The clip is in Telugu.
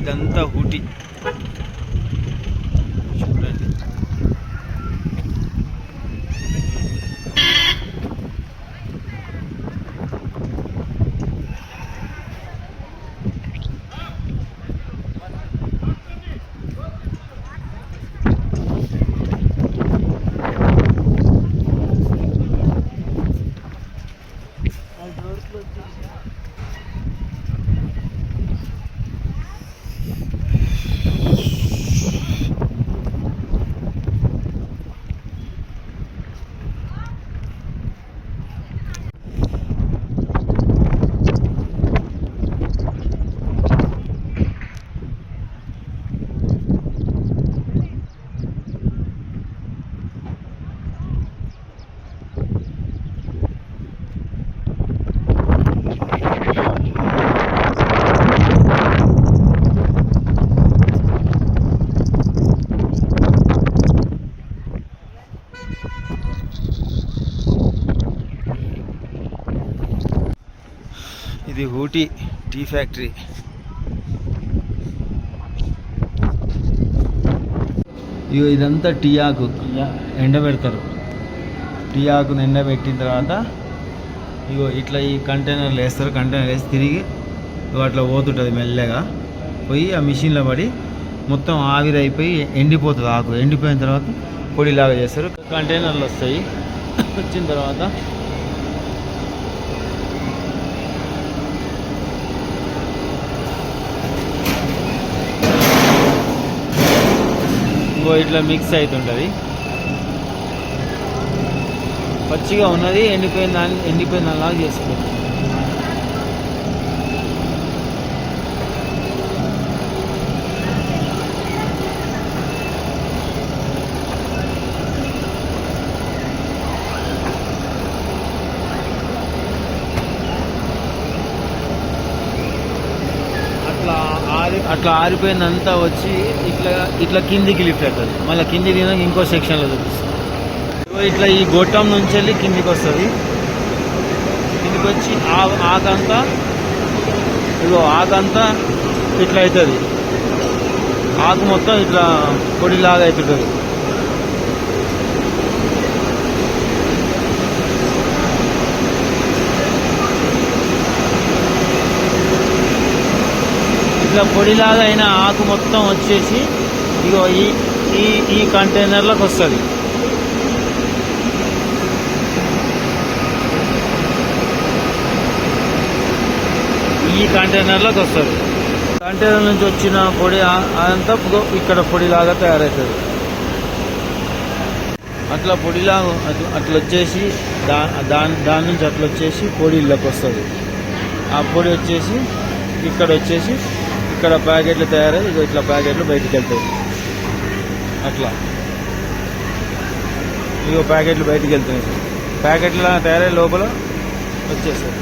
ఇదంతా ఊటీ చూడండి. ఇది ఊటీ టీ ఫ్యాక్టరీ. ఇగో ఇదంతా టీ ఆకు ఎండబెడతారు. టీ ఆకును ఎండబెట్టిన తర్వాత ఇగో ఇట్లా ఈ కంటైనర్లు వేస్తారు. కంటైనర్ వేసి తిరిగి అట్లా పోతుంటుంది మెల్లగా పోయి ఆ మిషన్లో పడి మొత్తం ఆవిరైపోయి ఎండిపోతుంది. ఆకు ఎండిపోయిన తర్వాత పొడిలాగా చేస్తారు. కంటైనర్లు వస్తాయి. వచ్చిన తర్వాత ఇట్లా మిక్స్ అవుతుంటుంది. పచ్చిగా ఉన్నది ఎండిపోయిన దానిలాగా చేసుకోవచ్చు. అట్లా ఆరిపోయిందంతా వచ్చి ఇట్లా కిందికి లిఫ్ట్ అవుతుంది. మళ్ళీ కిందికి ఇంకో సెక్షన్లో చూపిస్తుంది. ఇట్లా ఈ గొట్టం నుంచి వెళ్ళి కిందికి వస్తుంది. కిందికి వచ్చి ఆకంతా ఆకంతా ఇట్లా అవుతుంది. ఆకు మొత్తం ఇట్లా పొడిలాగా అవుతుంటుంది. ఇట్లా పొడిలాగా అయిన ఆకు మొత్తం వచ్చేసి ఇగో ఈ కంటైనర్లకు వస్తుంది. ఈ కంటైనర్లకు వస్తుంది. కంటైనర్ నుంచి వచ్చిన పొడి అదంతా ఇక్కడ పొడిలాగా తయారవుతుంది. అట్లా పొడిలాగా అట్లా వచ్చేసి దాని నుంచి అట్లా వచ్చేసి పొడిలోకి వస్తుంది. ఆ పొడి వచ్చేసి ఇక్కడ వచ్చేసి ఇక్కడ ప్యాకెట్లు తయారై ఇట్లా ప్యాకెట్లు బయటికి వెళ్తాయి. అట్లా ఇగో ప్యాకెట్లు బయటికి వెళ్తున్నాయి. ప్యాకెట్లా తయారై లోపల వచ్చేస్తాయి.